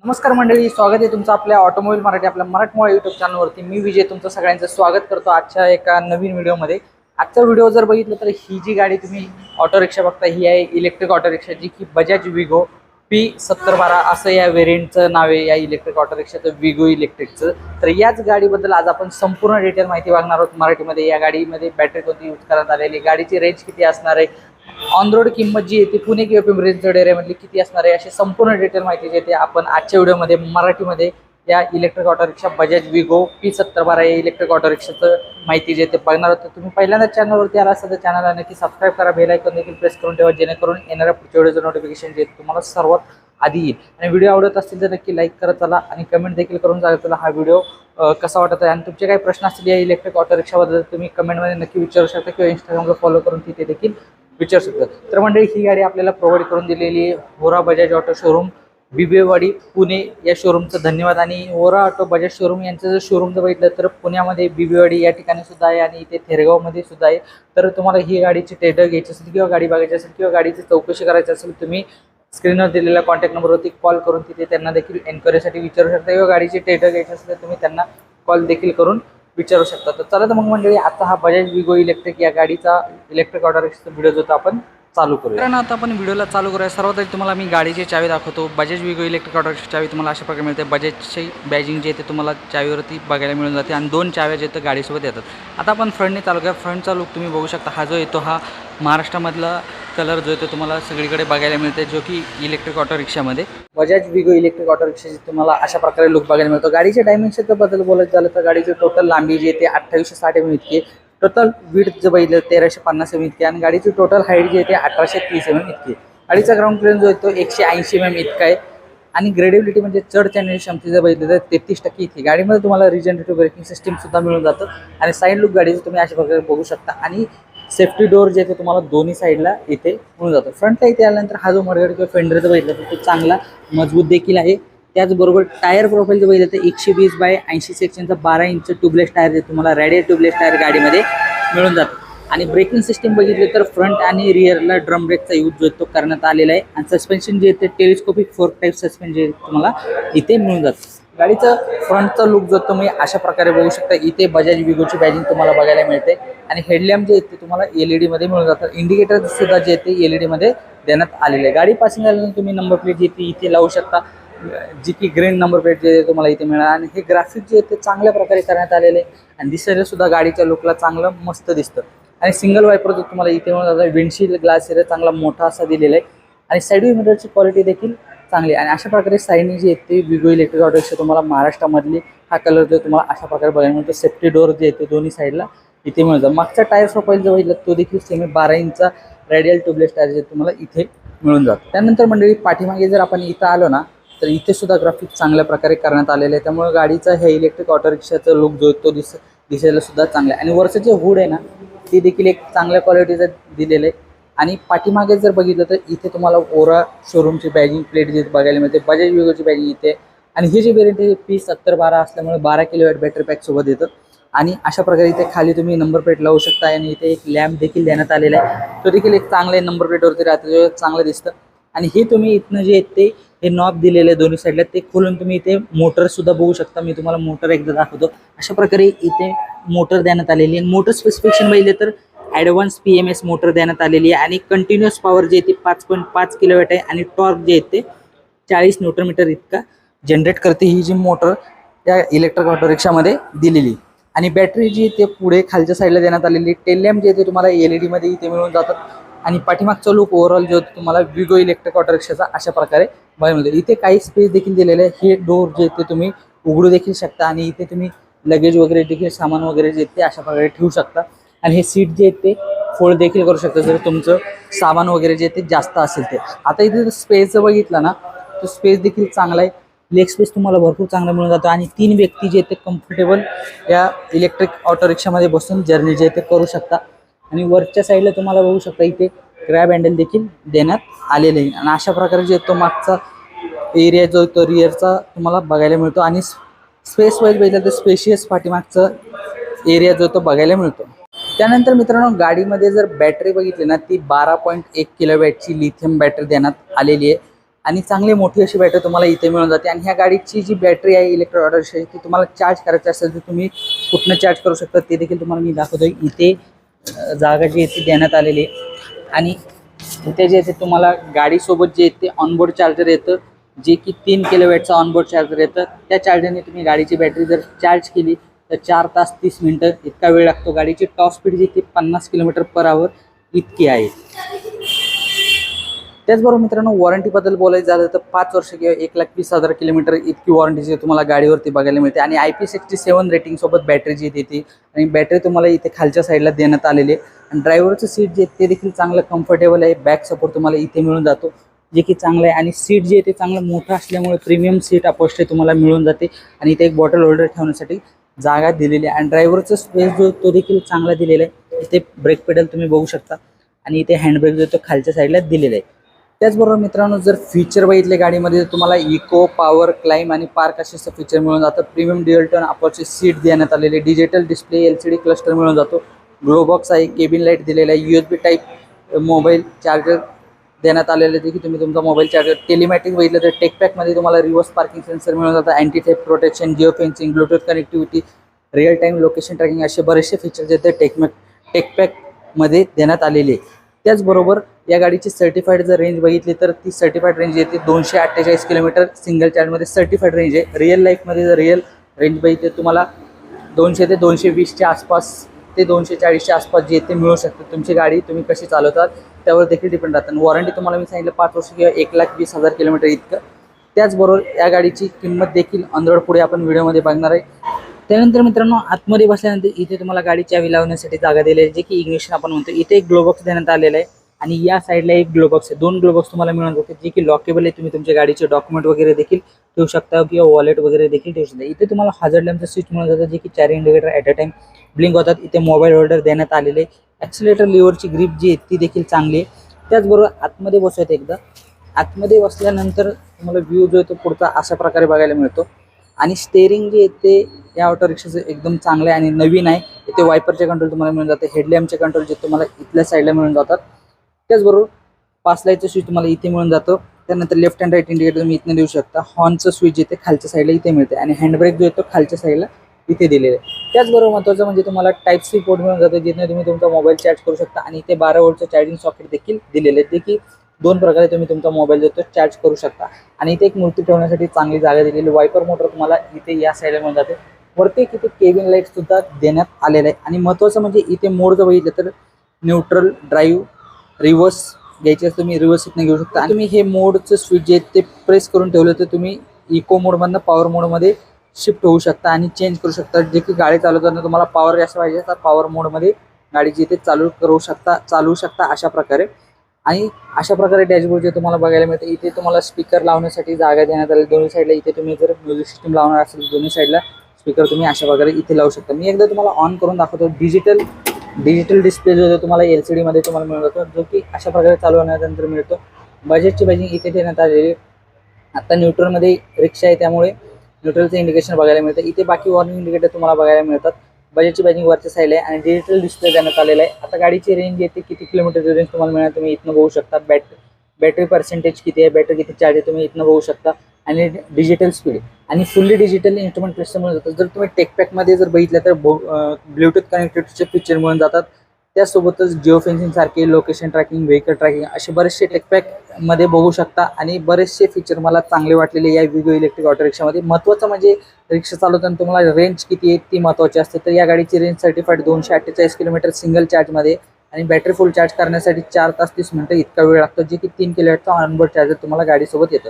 नमस्कार मंडळी, स्वागत आहे तुमचं आपल्या ऑटोमोबाईल मराठी आपल्या मराठमोळा यूट्यूब चॅनलवरती। मी विजय तुमचं सगळ्यांचं स्वागत करतो आजच्या एका नवीन व्हिडिओमध्ये। आजचा व्हिडिओ जर बघितलं तर ही जी गाडी तुम्ही ऑटो रिक्षा बघता ही आहे इलेक्ट्रिक ऑटो रिक्षा, जी की बजाज विगो P7012 असं या व्हेरियंटचं नाव आहे या इलेक्ट्रिक ऑटो रिक्षाचं, विगो इलेक्ट्रिकचं। तर याच गाडीबद्दल आज आपण संपूर्ण डिटेल माहिती बघणार आहोत मराठीमध्ये। या गाडीमध्ये बॅटरी कोणती यूज करण्यात आलेली, गाडीची रेंज किती असणार आहे, ऑन रोड किंमत जी आहे ती पुणे किंवा पिंपरी चिंचवड एरियामधली किती असणार आहे, अशी संपूर्ण डिटेल माहिती जी आहे आपण आजच्या व्हिडिओमध्ये मराठीमध्ये या इलेक्ट्रिक ऑटो रिक्षा बजाज विगो P7012 या इलेक्ट्रिक ऑटो रिक्षाचं माहिती जे ते बघणार आहोत। तुम्ही पहिल्यांदा चॅनलवरती आला असाल तर चॅनलला नक्की सबस्क्राईब करा, बेल आयकॉन देखील प्रेस करून ठेवा, जेणेकरून येणाऱ्या पुढच्या व्हिडिओचं नोटिफिकेशन जे तुम्हाला सर्वात आधी येईल। आणि व्हिडिओ आवडत असतील तर नक्की लाईक करत चला आणि कमेंट देखील करून सांगा तुला हा व्हिडिओ कसा वाटत आहे। आणि तुमचे काही प्रश्न असतील या इलेक्ट्रिक ऑटो रिक्षाबद्दल तुम्ही कमेंटमध्ये नक्की विचारू शकता किंवा इंस्टाग्रामला फॉलो करून तिथे देखील विचारू शकता। तर मंडळी ही गाडी आपल्याला प्रोव्हाइड करून दिलेली आहे होरा बजाज ऑटो शोरूम, बिबेवाडी पुणे या शोरूमचं धन्यवाद। आणि होरा ऑटो बजाज शोरूम यांचं जर शोरूम जर बघितलं तर पुण्यामध्ये बिबेवाडी या ठिकाणी सुद्धा आहे आणि इथे थेरगावमध्ये सुद्धा आहे। तर तुम्हाला ही गाडीची टेस्ट घ्यायची असेल किंवा गाडी बघायची असेल किंवा गाडीची चौकशी करायची असेल, तुम्ही स्क्रीनवर दिलेल्या कॉन्टॅक्ट नंबरवरती कॉल करून तिथे त्यांना देखील एन्क्वायरीसाठी विचारू शकता किंवा गाडीची टेस्ट घ्यायची असेल तर तुम्ही त्यांना कॉल देखील करून विचारू शकता। तर चला तर मग मंडळी आता हा बजाज विगो इलेक्ट्रिक या गाडीचा इलेक्ट्रिक ऑटो रिक्षाचा व्हिडिओ जो आपण चालू करूया। कारण आता आपण व्हिडिओला चालू करूया। सर्वात आधी तुम्हाला मी गाडीची चावी दाखवतो। बजाज विगो इलेक्ट्रिक ऑटो रिक्षा चावी तुम्हाला अशा प्रकारे मिळते। बजाजची बॅजिंग जे आहे ते तुम्हाला चावीवरती बघायला मिळून जाते आणि दोन चाव्या जे आहेत गाडीसोबत येतात। आता आपण फ्रंटने चालू करूया। फ्रंटचा लुक तुम्ही बघू शकता, हा जो येतो हा महाराष्ट्रामधला कलर जो येतो तुम्हाला सगळीकडे बघायला मिळते, जो की इलेक्ट्रिक ऑटो रिक्षामध्ये बजाज विगो इलेक्ट्रिक ऑटो रिक्षाची तुम्हाला अशा प्रकारे लुक बघायला मिळतो। गाडीच्या डायमेन्शनच्या बद्दल बोलायचं झालं तर गाडीची टोटल लांबी जी आहे ते 2860 mm इतकी, टोटल विड्थ जर बघितलं 1350 mm इतकी आणि गाडीची टोटल हाईट जी आहे ते 1830 mm इतकी। गाडीचा ग्राउंड क्लिअरन्स जो आहे तो 180 mm इतका आहे आणि ग्रेडेबिलिटी म्हणजे चढ चढण्याची क्षमता जर बघितलं तर 33% इतकी। गाडीमध्ये तुम्हाला रिजनरेटिव्ह ब्रेकिंग सिस्टीम सुद्धा मिळून जातं आणि साईड लुक गाडीचं तुम्ही अशा प्रकारे बघू शकता आणि सेफ्टी डोर जे ते तुम्हाला दोन्ही साईडला इथे मिळून जातं। फ्रंटला इथे आल्यानंतर हा जो मडगाड किंवा फेंडर जर बघितलं तर तो चांगला मजबूत देखील आहे। त्याचबरोबर टायर प्रोफाईल जर बघितलं तर 120/80 सेक्शनचा 12 इंच ट्यूबलेस टायर जे तुम्हाला रेडियल ट्यूबलेस टायर गाडीमध्ये मिळून जातं। आणि ब्रेकिंग सिस्टीम बघितली तर फ्रंट आणि रिअरला ड्रम ब्रेकचा यूज जो तो करण्यात आलेला आहे आणि सस्पेन्शन जे ते टेलिस्कोपिक फोर्क टाईप सस्पेन्शन जे तुम्हाला इथे मिळून जातं। गाडीचं फ्रंटचा लुक जो तुम्ही अशा प्रकारे बघू शकता, इथे बजाज विगोची बॅजिंग तुम्हाला बघायला मिळते आणि हेडलॅम्प जे ते तुम्हाला LED मध्ये मिळून जातात। इंडिकेटर सुद्धा जे ते LED मध्ये देण्यात आलेले आहे। गाडी पासिंग झाल्यानंतर तुम्ही नंबर प्लेट जे ती इथे लावू शकता, जी की ग्रीन नंबर प्लेट जे तुम्हाला इथे मिळणार आणि हे ग्राफिक जे ते चांगल्या प्रकारे करण्यात आलेले आहे आणि दिसायला सुद्धा गाडीच्या लुकला चांगलं मस्त दिसतं। आणि सिंगल वायपर जो तुम्हाला इथे मिळून जातो, विंडशील्ड ग्लास एरिया चांगला मोठा असा दिलेला आहे आणि साईड व्ह्यू मिररची क्वालिटी देखील चांगली आहे। आणि अशा प्रकारे साईडने जी येते विगो इलेक्ट्रिक ऑटो रिक्षा तुम्हाला महाराष्ट्रामधली हा कलर जो तुम्हाला अशा प्रकारे बघायला मिळतो। सेफ्टी डोर जे येते दोन्ही साईडला इथे मिळतं। मागचा टायर प्रोफाईल जो बघितला तो देखील सेमी 12 इंचचा रेडियल ट्यूबलेस टायर जे तुम्हाला इथे मिळून जातं। त्यानंतर मंडळी पाठीमागे जर आपण इथं आलो ना तर इथे सुद्धा ग्राफिक चांगल्या प्रकारे करण्यात आलेलं आहे, त्यामुळे गाडीचा हे इलेक्ट्रिक ऑटो रिक्षाचा लुक जो तो दिसायला सुद्धा चांगला आहे। आणि वरचं जे हुड आहे ना ते देखील एक चांगल्या क्वालिटीचं दिलेलं आहे। आणि पाठीमागे जर बघितलं तर इथे तुम्हाला ओरा शोरूमची बॅजिंग प्लेट जे बघायला मिळते, बजाज विगोची बॅजिंग इथे। आणि ही जी वेरियंट आहे P7012 असल्यामुळे 12 किलोवॅट बॅटरी पॅक सोबत येतं आणि अशा प्रकारे इथे खाली तुम्ही नंबर प्लेट लावू शकता आणि इथे एक लॅम्प देखील देण्यात आलेला आहे, तो देखील एक चांगल्या नंबर प्लेटवरती राहतं, चांगलं दिसतं। आणि हे तुम्ही इथनं जे येते हे नॉब दिलेले दोन्ही साईडला ते खोलून तुम्ही इथे मोटर सुद्धा बघू शकता। मी तुम्हाला मोटर एकदा दाखवतो। अशा प्रकारे इथे मोटर देण्यात आलेली आहे। मोटर स्पेसिफिकेशन बघितले तर ॲडव्हान्स PMS मोटर देण्यात आलेली आहे आणि कंटिन्युअस पॉवर जे ते 5.5 किलोवॅट आहे आणि टॉर्क जे ते 40 न्यूटन मीटर इतका जनरेट करते ही जी मोटर त्या इलेक्ट्रिक ऑटो रिक्षामध्ये दिलेली। आणि बॅटरी जी ते पुढे खालच्या साईडला देण्यात आलेली। टेल लॅम्प जे ते तुम्हाला LED मध्ये इथे मिळून जातात आणि पाठीमागचा लुक ओव्हरऑल जो तुम्हाला विगो इलेक्ट्रिक ऑटो रिक्षाचा अशा प्रकारे बघायला मिळतो। इथे काही स्पेस देखील दिलेले आहे, हे डोर जे ते तुम्ही उघडू देखील शकता आणि इथे तुम्ही लगेज वगैरे देखील सामान वगैरे जे ते अशा प्रकारे ठेवू शकता। आणि हे सीट जे ते फोल्ड देखील करू शकता जर तुमचं सामान वगैरे जे ते जास्त असेल ते। आता इथे स्पेस जर बघितला ना तो स्पेस देखील चांगला आहे, लेग स्पेस तुम्हाला भरपूर चांगला मिळून जातो आणि 3 व्यक्ती जे ते कम्फर्टेबल या इलेक्ट्रिक ऑटो रिक्षामध्ये बसून जर्नी जे ते करू शकता। आणि वरच्या साईडला तुम्हाला बघू शकता इथे ग्रॅब हँडल देखील देण्यात आलेले आहे आणि अशा प्रकारे जे तो मागचा एरिया जो तो रिअरचा तुम्हाला बघायला मिळतो आणि स्पेस वाईज बघितलं तर स्पेशियस पाठीमागचा एरिया जो तो बघायला मिळतो। त्यानंतर मित्रांनो गाडीमध्ये जर बॅटरी बघितली ना ती 12.1 किलोवॅटची लिथियम बॅटरी देण्यात आलेली आहे आणि चांगली मोठी अशी बॅटरी तुम्हाला इथे मिळून जाते। आणि ह्या गाडीची जी बॅटरी आहे इलेक्ट्रिक ऑटो रिक्षाची ती तुम्हाला चार्ज करायची असेल तर तुम्ही कुठनं चार्ज करू शकता ते देखील तुम्हाला मी दाखवतोय। इथे जागा जी आहे ती देण्यात आलेली आहे आणि इथे जे आहे तुम्हाला गाडीसोबत जे आहे ते ऑनबोर्ड चार्जर येतं, जे की 3 किलोवॅटचा ऑनबोर्ड चार्जर येतं। त्या चार्जरने तुम्ही गाडीची बॅटरी जर चार्ज केली तर 4 तास 30 मिनिटं इतका वेळ लागतो। गाडीची टॉप स्पीड जी ती 50 किलोमीटर/आवर इतकी आहे। त्याचबरोबर मित्रांनो वॉरंटीबद्दल बोलायचं झालं तर 5 वर्ष किंवा 1,20,000 किलोमीटर इतकी वॉरंटी जी तुम्हाला गाडीवरती बघायला मिळते। आणि IP67 रेटिंग सोबत बॅटरी जी देते आणि बॅटरी तुम्हाला इथे खालच्या साईडला देण्यात आलेली आहे। आणि ड्रायव्हरचं सीट जे ते देखील चांगलं कम्फर्टेबल आहे। बॅक सपोर्ट तुम्हाला इथे मिळून जातो जे की चांगलं आहे। आणि सीट जे आहे ते चांगलं मोठं असल्यामुळे प्रीमियम सीट अपॉस्ट्री तुम्हाला मिळून जाते। आणि इथे एक बॉटल होल्डर ठेवण्यासाठी जागा दिलेली आहे। आणि ड्रायव्हरचा स्पेस जो तो देखील चांगला दिलेला आहे। इथे ब्रेक पेडल तुम्ही बघू शकता आणि इथे हँडब्रेक जो तो खालच्या साईडला दिलेला आहे। त्याचबरोबर मित्रांनो जर फीचर बघितले गाडीमध्ये तुम्हाला इको, पॉवर, क्लाइम आणि पार्क असे फीचर मिळून जातं। प्रीमियम ड्युअल टोन अपॉर्ची सीट देण्यात आलेली, डिजिटल डिस्प्ले LCD क्लस्टर मिळून जातो, ग्लो बॉक्स आहे, केबिन लाईट दिलेला आहे, USB टाईप मोबाईल चार्जर देण्यात आलेलं आहे की तुम्ही तुमचा मोबाईल चार्जर टेलिमॅटिक बघितलं तर टेकपॅकमध्ये तुम्हाला रिव्हर्स पार्किंग सेन्सर मिळून जातं, anti theft protection, geo fencing, Bluetooth connectivity, real time location tracking असे बरेचसे फीचर्स जे ते टेकपॅकमध्ये देण्यात आलेले आहे। त्याचबरोबर या गाडीची सर्टिफाईड जर रेंज बघितली तर ती सर्टिफाईड रेंज येते 248 किलोमीटर सिंगल चार्जमध्ये सर्टिफाईड रेंज आहे। रिअल लाईफमध्ये जर रिअल रेंज बघितली तुम्हाला 200 ते 220च्या आसपास ते 240च्या आसपास जे ते मिळू शकते। तुमची गाडी तुम्ही कशी चालवतात त्यावर देखील डिपेंड राहतं। वॉरंटी तुम्हाला मी सांगितलं 5 वर्ष किंवा 1,20,000 किलोमीटर इतकं। त्याचबरोबर या गाडीची किंमत देखील ऑन पुढे आपण व्हिडिओमध्ये बघणार आहे। त्यानंतर मित्रांनो आतमध्ये बसल्यानंतर इथे तुम्हाला गाडी चावी लावण्यासाठी जागा दिली आहे जे की इग्निशन आपण म्हणतो। इथे एक ग्लो बॉक्स देण्यात आलेला आहे आणि या साईडला एक ग्लो बॉक्स आहे। 2 ग्लो बॉक्स तुम्हाला मिळून जाते जे की लॉकेबल आहे। तुम्ही तुमच्या गाडीचे डॉक्युमेंट वगैरे देखील ठेवू शकता किंवा वॉलेट वगैरे देखील ठेवू शकता। इथे तुम्हाला हॅझार्ड लॅम्पचं स्विच मिळून जातं जे की 4 indicator at a time blink होतात। इथे मोबाईल होल्डर देण्यात आलेले, ॲक्सिलेटर लिव्हरची ग्रिप जी आहे ती देखील चांगली आहे। त्याचबरोबर आतमध्ये बसवायचं एकदा आतमध्ये बसल्यानंतर तुम्हाला व्ह्यू जो आहे तो पुढचा अशा प्रकारे बघायला मिळतो। आणि स्टेअरिंग जे आहे ते या ऑटो रिक्षाचं एकदम चांगलं आहे आणि नवीन आहे। इथे वायपरचे कंट्रोल तुम्हाला मिळून जाते, हेडलॅम्पचे कंट्रोल जे तुम्हाला इथल्या साईडला मिळून जातात। त्याचबरोबर पास लाईटचं स्विच तुम्हाला इथे मिळून जातं। त्यानंतर लेफ्ट अँड राईट इंडिकेटर तुम्ही इथनं देऊ शकता। हॉर्नचं स्विच जे ते खालच्या साईडला इथे मिळते आणि हँडब्रेक जो आहे तो खालच्या साईडला इथे दिलेलं आहे। त्याचबरोबर महत्त्वाचं म्हणजे तुम्हाला टाईप सी पोर्ट मिळून जातं जिथे तुम्ही तुमचा मोबाईल चार्ज करू शकता आणि इथे 12 वोल्टचं चार्जिंग सॉकेट देखील दिलेले आहे जे की 2 प्रकारे तुम्ही तुमचा मोबाईल जो तो चार्ज करू शकता। आणि इथे एक मूर्ती ठेवण्यासाठी चांगली जागा दिलेली, वायपर मोटर तुम्हाला इथे या साईडला मिळून जाते। वरती इथे केबिन लाईट सुद्धा देण्यात आलेलं आहे। आणि महत्त्वाचं म्हणजे इथे मोड जर बघितलं तर न्यूट्रल, ड्राईव्ह, रिव्हर्स घ्यायचे असं तुम्ही रिव्हर्स इथनं घेऊ शकता। आणि तुम्ही हे मोडचं स्विच जे ते प्रेस करून ठेवलं तर तुम्ही इको मोडमधनं पॉवर मोडमध्ये शिफ्ट होऊ शकता आणि चेंज करू शकता। जे की गाडी चालवताना तुम्हाला पॉवर जास्त पाहिजे तर पॉवर मोडमध्ये गाडी जी ते चालवू शकता अशा प्रकारे। आणि अशा प्रकारे डॅशबोर्ड जे तुम्हाला बघायला मिळते। इथे तुम्हाला स्पीकर लावण्यासाठी जागा देण्यात आली दोन्ही साईडला। इथे तुम्ही जर म्युझिक सिस्टम लावणार असेल दोन्ही साईडला स्पीकर तुम्ही अशा प्रकारे इथे लावू शकता। मी एकदा तुम्हाला ऑन करून दाखवतो। डिजिटल डिस्प्ले जो तुम्हाला LCD मध्ये तुम्हाला मिळून जातो जो की अशा प्रकारे चालू होण्यानंतर मिळतो। बजेटची बायजिंग इथे देण्यात आलेली। आता न्यूट्रलमध्ये रिक्षा आहे त्यामुळे न्यूट्रलचं इंडिकेशन बघायला मिळतं। इथे बाकी वॉर्निंग इंडिकेटर तुम्हाला बघायला मिळतात। बजेटची बायजिंग वरच्या साईडला आहे आणि डिजिटल डिस्प्ले देण्यात आलेला आहे। आता गाडीची रेंज येते किती किलोमीटरची रेंज तुम्हाला मिळणार तुम्ही इथनं बघू शकता। बॅटरी पर्सेंटेज किती आहे, बॅटरी किती चार्ज आहे तुम्ही इथनं बघू शकता। आणि डिजिटल स्पीड आणि फुल्ली डिजिटल इन्स्ट्रुमेंट क्लस्टर मिळून जातात। जर तुम्ही टेकपॅकमध्ये जर बघितलं तर ब्लूटूथ कनेक्टिव्हिटीचे फीचर मिळून जातात। त्यासोबतच जिओ फेन्सिंग सारखे लोकेशन ट्रॅकिंग, व्हेकल ट्रॅकिंग असे बरेचसे टेकपॅकमध्ये बघू शकता। आणि बरेचसे फीचर मला चांगले वाटलेले या विगो इलेक्ट्रिक ऑटो रिक्षामध्ये। महत्त्वाचं म्हणजे रिक्षा चालवताना तुम्हाला रेंज किती आहे ती महत्त्वाची असते। तर या गाडीची रेंज सर्टिफाईड 248 किलोमीटर सिंगल चार्जमध्ये आणि बॅटरी फुल चार्ज करण्यासाठी 4 तास 30 मिनिटं इतका वेळ लागतो जे की 3 किलोवॅटचा ऑनबोर्ड चार्जर तुम्हाला गाडीसोबत येतं।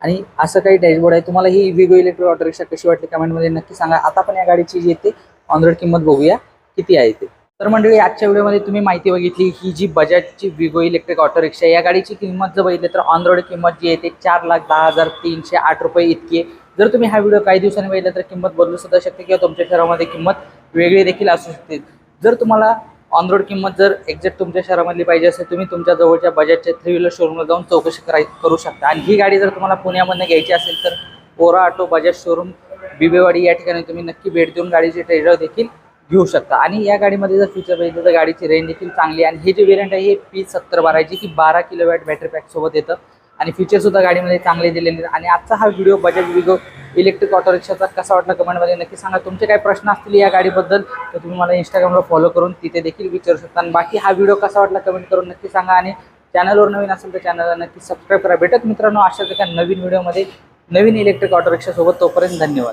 आणि असं काही डॅशबोर्ड आहे। तुम्हाला ही विगो इलेक्ट्रिक ऑटो रिक्षा कशी वाटली कमेंटमध्ये नक्की सांगा। आता आपण या गाडीची जी येते ऑन रोड किंमत बघूया किती आहे ते। तर मंडळी आजच्या व्हिडिओमध्ये तुम्ही माहिती बघितली ही जी बजाजची विगो इलेक्ट्रिक ऑटो रिक्षा या गाडीची किंमत जर बघितली तर ऑन रोड किंमत जी आहे ते 4,10,308 रुपये इतकी आहे। जर तुम्ही हा व्हिडिओ काही दिवसांनी बघितला तर किंमत बदलू सुद्धा शकते किंवा तुमच्या शहरामध्ये किंमत वेगळी देखील असू शकते। जर तुम्हाला ऑन रोड किंमत जर एक्झॅक्ट तुमच्या शहरामधली पाहिजे असेल तुम्ही तुमच्या जवळच्या बजाजच्या 3 व्हीलर शोरूमला जाऊन चौकशी करू शकता। आणि ही गाडी जर तुम्हाला पुण्यामधून घ्यायची असेल तर ओरा ऑटो बजाज शोरूम बिबेवाडी या ठिकाणी तुम्ही नक्की भेट देऊन गाडीची टेस्ट ड्राइव्ह देखील घेऊ शकता। आणि या गाडीमध्ये जर फीचर बघितलं तर गाडीची रेंज देखील चांगली आहे। आणि हे जे वेरियंट आहे हे P7012 आहे जे की 12 किलोवॅट बॅटरी पॅक सोबत येतं आणि फीचरसुद्धा गाडीमध्ये चांगले दिलेले आहेत. आणि आजचा हा व्हिडिओ बजाज विगो इलेक्ट्रिक ऑटो रिक्षाचा कसा वाटला कमेंटमध्ये नक्की सांगा. तुमचे काही प्रश्न असतील या गाडीबद्दल तर तुम्ही मला इंस्टाग्रामला फॉलो करून तिथे देखील विचारू शकता. आणि बाकी हा व्हिडिओ कसा वाटला कमेंट करून नक्की सांगा. आणि चॅनलवर नवीन असेल तर चॅनलला नक्की सबस्क्राईब करा. भेटत मित्रांनो अशाच एका नवीन व्हिडिओमध्ये नवीन इलेक्ट्रिक ऑटो रिक्षासोबत. तोपर्यंत धन्यवाद.